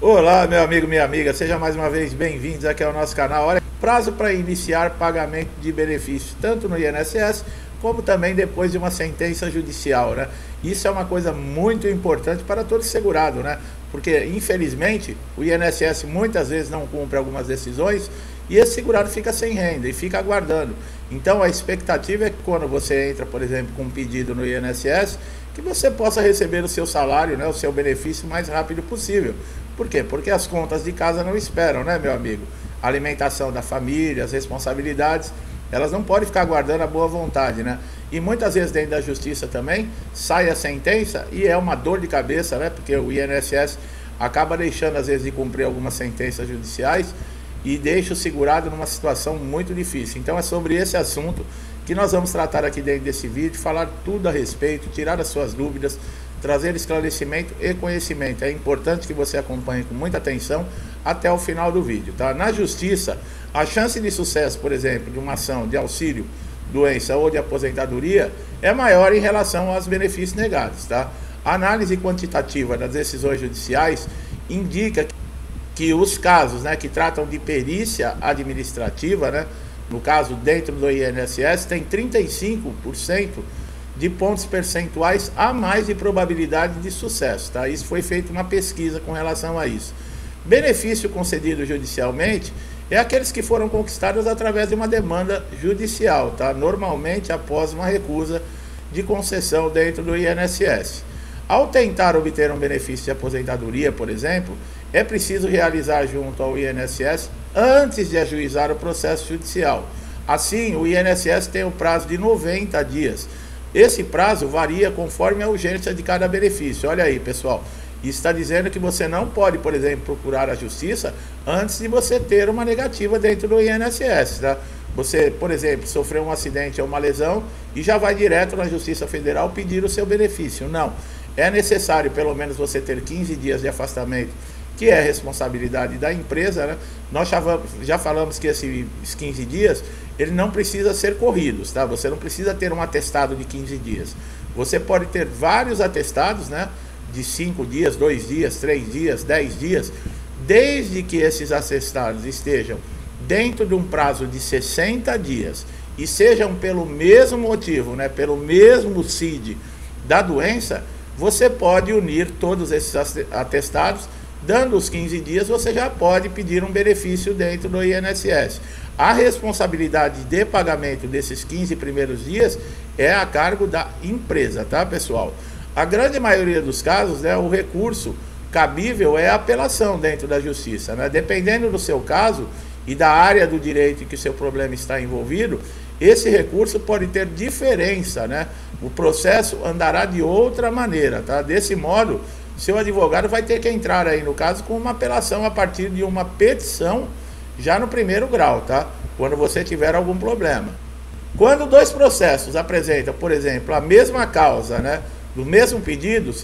Olá, meu amigo, minha amiga, seja mais uma vez bem-vindos aqui ao nosso canal. Olha, prazo para iniciar pagamento de benefícios, tanto no INSS, como também depois de uma sentença judicial, né? Isso é uma coisa muito importante para todo segurado, né? Porque, infelizmente, o INSS muitas vezes não cumpre algumas decisões e esse segurado fica sem renda e fica aguardando. Então, a expectativa é que quando você entra, por exemplo, com um pedido no INSS, que você possa receber o seu salário, né, o seu benefício o mais rápido possível. Por quê? Porque as contas de casa não esperam, né, meu amigo? A alimentação da família, as responsabilidades, elas não podem ficar aguardando a boa vontade, né? E muitas vezes dentro da justiça também sai a sentença e é uma dor de cabeça, né? Porque o INSS acaba deixando às vezes de cumprir algumas sentenças judiciais e deixa o segurado numa situação muito difícil. Então é sobre esse assunto que nós vamos tratar aqui dentro desse vídeo, falar tudo a respeito, tirar as suas dúvidas, trazer esclarecimento e conhecimento. É importante que você acompanhe com muita atenção até o final do vídeo, tá? Na justiça, a chance de sucesso, por exemplo, de uma ação de auxílio, doença ou de aposentadoria é maior em relação aos benefícios negados, tá? A análise quantitativa das decisões judiciais indica que os casos, né, que tratam de perícia administrativa, né, no caso dentro do INSS, tem 35% de pontos percentuais a mais de probabilidade de sucesso, tá? Isso foi feita uma pesquisa com relação a isso. Benefício concedido judicialmente é aqueles que foram conquistados através de uma demanda judicial, tá? Normalmente após uma recusa de concessão dentro do INSS. Ao tentar obter um benefício de aposentadoria, por exemplo, é preciso realizar junto ao INSS antes de ajuizar o processo judicial. Assim, o INSS tem o prazo de 90 dias. Esse prazo varia conforme a urgência de cada benefício. Olha aí, pessoal, isso está dizendo que você não pode, por exemplo, procurar a justiça antes de você ter uma negativa dentro do INSS, tá? Você, por exemplo, sofreu um acidente ou uma lesão e já vai direto na Justiça Federal pedir o seu benefício. Não, é necessário pelo menos você ter 15 dias de afastamento, que é a responsabilidade da empresa, né? Nós já falamos que esses 15 dias, ele não precisa ser corridos, tá? Você não precisa ter um atestado de 15 dias. Você pode ter vários atestados, né? De 5 dias, 2 dias, 3 dias, 10 dias, desde que esses atestados estejam dentro de um prazo de 60 dias e sejam pelo mesmo motivo, né? Pelo mesmo CID da doença, você pode unir todos esses atestados. Dando os 15 dias, você já pode pedir um benefício dentro do INSS. A responsabilidade de pagamento desses 15 primeiros dias é a cargo da empresa, tá, pessoal? A grande maioria dos casos, né, o recurso cabível é a apelação dentro da justiça, né? Dependendo do seu caso e da área do direito em que o seu problema está envolvido, esse recurso pode ter diferença, né? O processo andará de outra maneira, tá? Desse modo, seu advogado vai ter que entrar aí no caso com uma apelação a partir de uma petição já no primeiro grau, tá? Quando você tiver algum problema. Quando dois processos apresentam, por exemplo, a mesma causa, né, do mesmo pedido,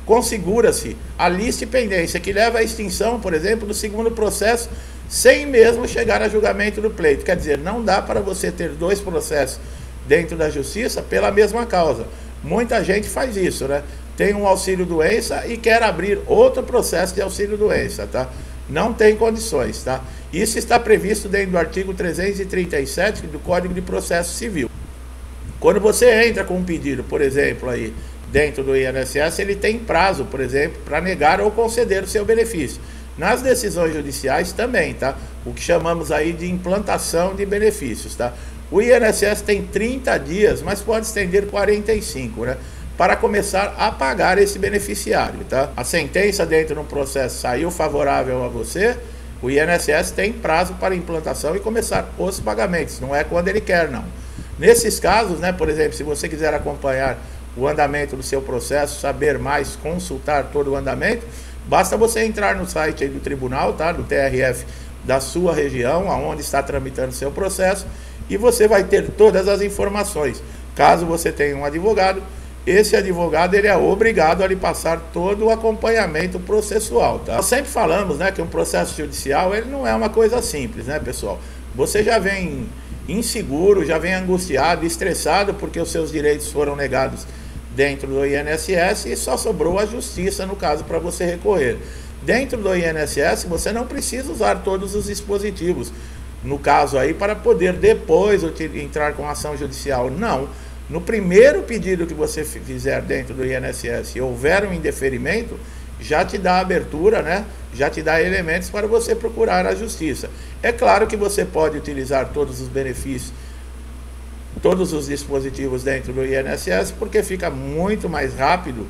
configura-se a lista de pendência que leva à extinção, por exemplo, do segundo processo, sem mesmo chegar a julgamento do pleito. Quer dizer, não dá para você ter dois processos dentro da justiça pela mesma causa. Muita gente faz isso, né? Tem um auxílio-doença e quer abrir outro processo de auxílio-doença, tá? Não tem condições, tá? Isso está previsto dentro do artigo 337 do Código de Processo Civil. Quando você entra com um pedido, por exemplo, aí dentro do INSS, ele tem prazo, por exemplo, para negar ou conceder o seu benefício. Nas decisões judiciais também, tá? O que chamamos aí de implantação de benefícios, tá? O INSS tem 30 dias, mas pode estender 45, né? Para começar a pagar esse beneficiário, tá? A sentença dentro de um processo saiu favorável a você, o INSS tem prazo para implantação e começar os pagamentos, não é quando ele quer, não. Nesses casos, né, por exemplo, se você quiser acompanhar o andamento do seu processo, saber mais, consultar todo o andamento, basta você entrar no site aí do tribunal, tá? Do TRF da sua região, aonde está tramitando o seu processo, e você vai ter todas as informações. Caso você tenha um advogado, esse advogado ele é obrigado a lhe passar todo o acompanhamento processual, tá? Nós sempre falamos, né, que um processo judicial ele não é uma coisa simples, né, pessoal? Você já vem inseguro, já vem angustiado, estressado porque os seus direitos foram negados dentro do INSS e só sobrou a justiça no caso para você recorrer. Dentro do INSS, você não precisa usar todos os dispositivos, no caso aí, para poder depois entrar com ação judicial. Não. No primeiro pedido que você fizer dentro do INSS e houver um indeferimento, já te dá abertura, né? Já te dá elementos para você procurar a justiça. É claro que você pode utilizar todos os benefícios, todos os dispositivos dentro do INSS, porque fica muito mais rápido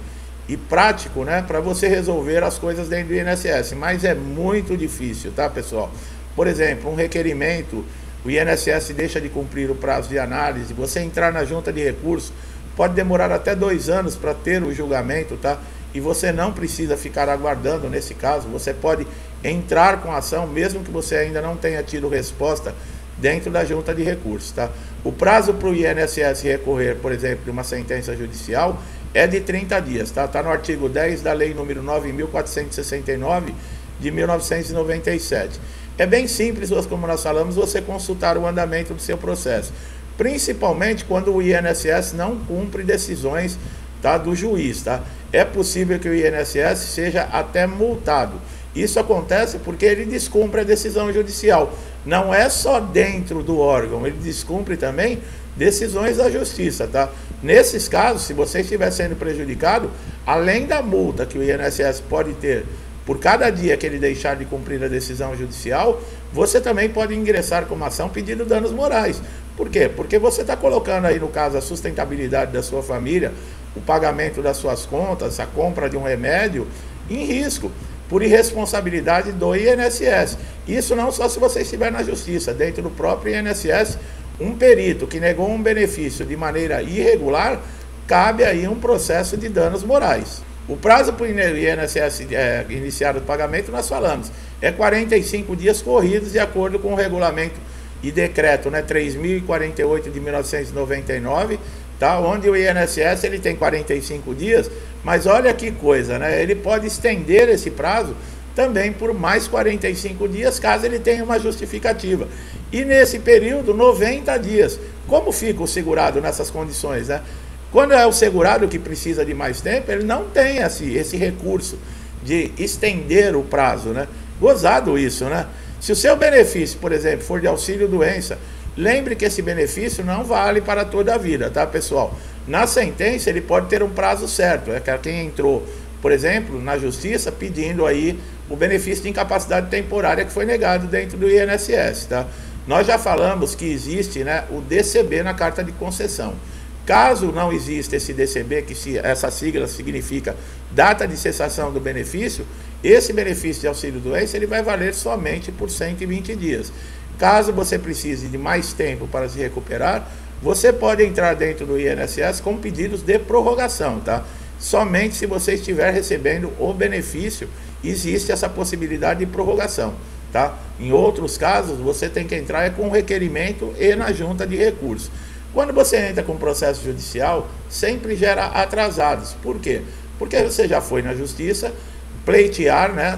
e prático, né, para você resolver as coisas dentro do INSS, mas é muito difícil, tá, pessoal? Por exemplo, um requerimento, o INSS deixa de cumprir o prazo de análise, você entrar na junta de recurso, pode demorar até 2 anos para ter o julgamento, tá? E você não precisa ficar aguardando nesse caso, você pode entrar com a ação, mesmo que você ainda não tenha tido resposta dentro da junta de recursos, tá? O prazo para o INSS recorrer, por exemplo, de uma sentença judicial é de 30 dias, tá? Está no artigo 10 da lei número 9.469 de 1997. É bem simples, como nós falamos, você consultar o andamento do seu processo, principalmente quando o INSS não cumpre decisões, tá, do juiz, tá? É possível que o INSS seja até multado. Isso acontece porque ele descumpre a decisão judicial. Não é só dentro do órgão, ele descumpre também decisões da justiça, tá? Nesses casos, se você estiver sendo prejudicado, além da multa que o INSS pode ter por cada dia que ele deixar de cumprir a decisão judicial, você também pode ingressar com uma ação pedindo danos morais. Por quê? Porque você está colocando aí, no caso, a sustentabilidade da sua família, o pagamento das suas contas, a compra de um remédio, em risco, por irresponsabilidade do INSS. Isso não só se você estiver na justiça, dentro do próprio INSS, um perito que negou um benefício de maneira irregular, cabe aí um processo de danos morais. O prazo para o INSS iniciar o pagamento, nós falamos, é 45 dias corridos, de acordo com o regulamento e decreto, né, 3.048 de 1999, tá, onde o INSS ele tem 45 dias, mas olha que coisa, né, ele pode estender esse prazo também por mais 45 dias, caso ele tenha uma justificativa. E nesse período, 90 dias. Como fica o segurado nessas condições, né? Quando é o segurado que precisa de mais tempo, ele não tem esse recurso de estender o prazo, né? Gozado isso, né? Se o seu benefício, por exemplo, for de auxílio-doença, lembre que esse benefício não vale para toda a vida, tá, pessoal? Na sentença, ele pode ter um prazo certo. É quem entrou, por exemplo, na justiça, pedindo aí o benefício de incapacidade temporária que foi negado dentro do INSS, tá? Nós já falamos que existe, né, o DCB na carta de concessão. Caso não exista esse DCB, essa sigla significa data de cessação do benefício, esse benefício de auxílio-doença ele vai valer somente por 120 dias. Caso você precise de mais tempo para se recuperar, você pode entrar dentro do INSS com pedidos de prorrogação, tá? Somente se você estiver recebendo o benefício, existe essa possibilidade de prorrogação, tá? Em outros casos, você tem que entrar com requerimento e na junta de recursos. Quando você entra com processo judicial, sempre gera atrasados. Por quê? Porque você já foi na justiça pleitear, né,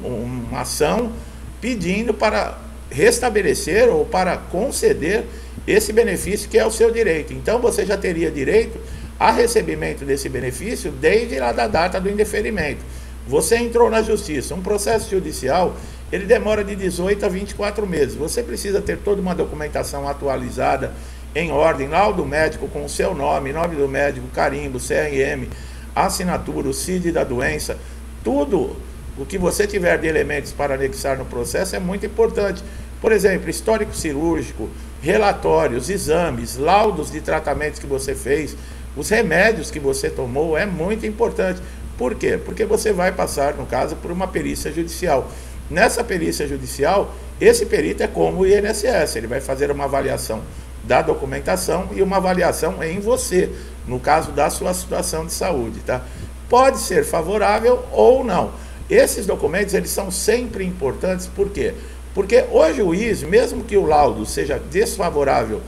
uma ação pedindo para restabelecer ou para conceder esse benefício que é o seu direito. Então você já teria direito a recebimento desse benefício desde lá da data do indeferimento. Você entrou na justiça, um processo judicial, ele demora de 18 a 24 meses. Você precisa ter toda uma documentação atualizada, em ordem, laudo médico com o seu nome do médico, carimbo, CRM, assinatura, o CID da doença, tudo o que você tiver de elementos para anexar no processo é muito importante. Por exemplo, histórico cirúrgico, relatórios, exames, laudos de tratamentos que você fez, os remédios que você tomou, é muito importante. Por quê? Porque você vai passar, no caso, por uma perícia judicial. Nessa perícia judicial, esse perito é como o INSS, ele vai fazer uma avaliação da documentação e uma avaliação em você, no caso da sua situação de saúde, tá? Pode ser favorável ou não. Esses documentos, eles são sempre importantes, por quê? Porque o juiz, mesmo que o laudo seja desfavorável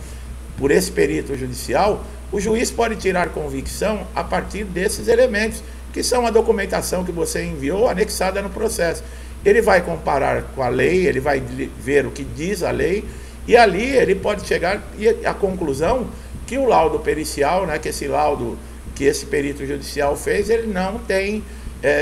por esse perito judicial, o juiz pode tirar convicção a partir desses elementos, que são a documentação que você enviou anexada no processo. Ele vai comparar com a lei, ele vai ver o que diz a lei, e ali ele pode chegar à conclusão que o laudo pericial, né, que esse laudo que esse perito judicial fez, ele não tem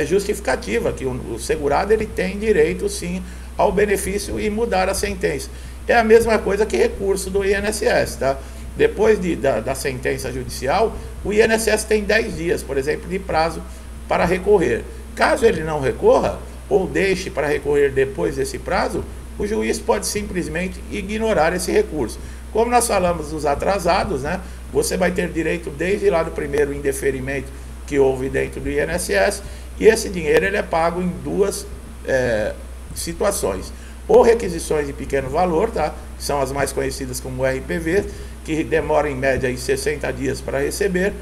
justificativa, que o segurado ele tem direito sim ao benefício e mudar a sentença. É a mesma coisa que recurso do INSS, tá? Depois da sentença judicial, o INSS tem 10 dias, por exemplo, de prazo para recorrer. Caso ele não recorra, ou deixe para recorrer depois desse prazo, o juiz pode simplesmente ignorar esse recurso. Como nós falamos dos atrasados, né, você vai ter direito desde lá do primeiro indeferimento que houve dentro do INSS, e esse dinheiro ele é pago em duas situações. Ou requisições de pequeno valor, tá? Que são as mais conhecidas como RPV, que demoram em média em 60 dias para receber.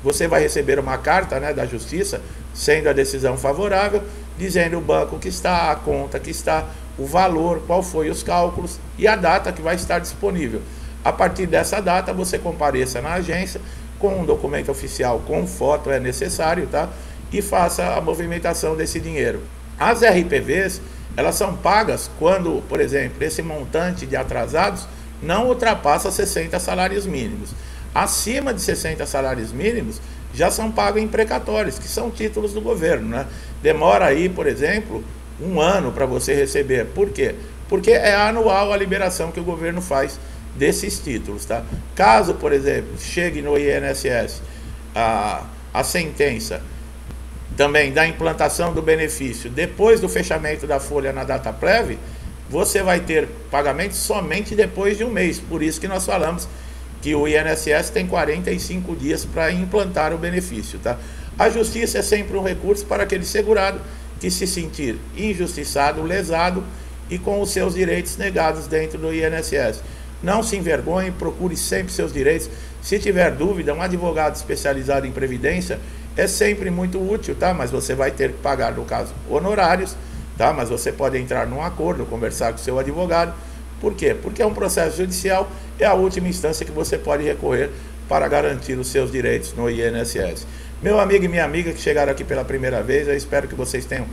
Você vai receber uma carta, né, da Justiça, sendo a decisão favorável, dizendo o banco que está, a conta que está, o valor, qual foi os cálculos e a data que vai estar disponível. A partir dessa data, você compareça na agência com um documento oficial, com foto é necessário, tá? E faça a movimentação desse dinheiro. As RPVs, elas são pagas quando, por exemplo, esse montante de atrasados não ultrapassa 60 salários mínimos. Acima de 60 salários mínimos, já são pagos em precatórios, que são títulos do governo, né? Demora aí, por exemplo, 1 ano para você receber. Por quê? Porque é anual a liberação que o governo faz desses títulos, tá? Caso, por exemplo, chegue no INSS a sentença também da implantação do benefício depois do fechamento da folha na data prévia, você vai ter pagamento somente depois de 1 mês. Por isso que nós falamos que o INSS tem 45 dias para implantar o benefício, tá? A justiça é sempre um recurso para aquele segurado que se sentir injustiçado, lesado e com os seus direitos negados dentro do INSS. Não se envergonhe, procure sempre seus direitos. Se tiver dúvida, um advogado especializado em previdência é sempre muito útil, tá? Mas você vai ter que pagar, no caso, honorários, tá? Mas você pode entrar num acordo, conversar com o seu advogado. Por quê? Porque é um processo judicial, é a última instância que você pode recorrer para garantir os seus direitos no INSS. Meu amigo e minha amiga que chegaram aqui pela primeira vez, eu espero que vocês tenham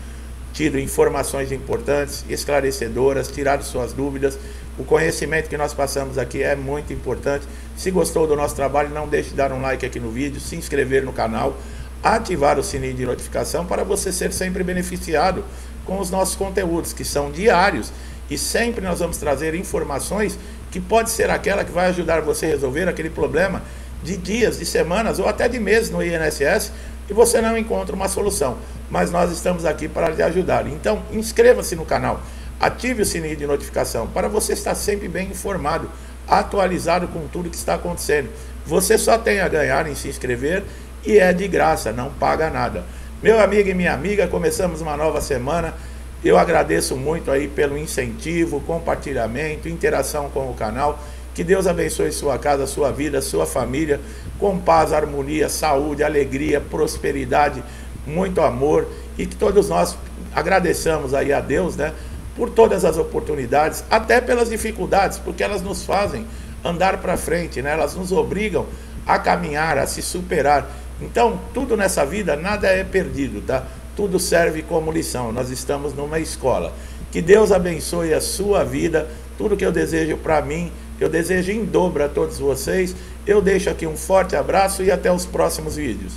tido informações importantes, esclarecedoras, tirado suas dúvidas. O conhecimento que nós passamos aqui é muito importante. Se gostou do nosso trabalho, não deixe de dar um like aqui no vídeo, se inscrever no canal, ativar o sininho de notificação para você ser sempre beneficiado com os nossos conteúdos, que são diários, e sempre nós vamos trazer informações que pode ser aquela que vai ajudar você a resolver aquele problema de dias, de semanas ou até de meses no INSS e você não encontra uma solução. Mas nós estamos aqui para lhe ajudar. Então, inscreva-se no canal, ative o sininho de notificação para você estar sempre bem informado, atualizado com tudo que está acontecendo. Você só tem a ganhar em se inscrever e é de graça, não paga nada. Meu amigo e minha amiga, começamos uma nova semana. Eu agradeço muito aí pelo incentivo, compartilhamento, interação com o canal. Que Deus abençoe sua casa, sua vida, sua família, com paz, harmonia, saúde, alegria, prosperidade, muito amor, e que todos nós agradeçamos aí a Deus, né, por todas as oportunidades, até pelas dificuldades, porque elas nos fazem andar para frente, né? Elas nos obrigam a caminhar, a se superar. Então, tudo nessa vida, nada é perdido, tá? Tudo serve como lição. Nós estamos numa escola. Que Deus abençoe a sua vida. Tudo que eu desejo para mim, eu desejo em dobro a todos vocês. Eu deixo aqui um forte abraço e até os próximos vídeos.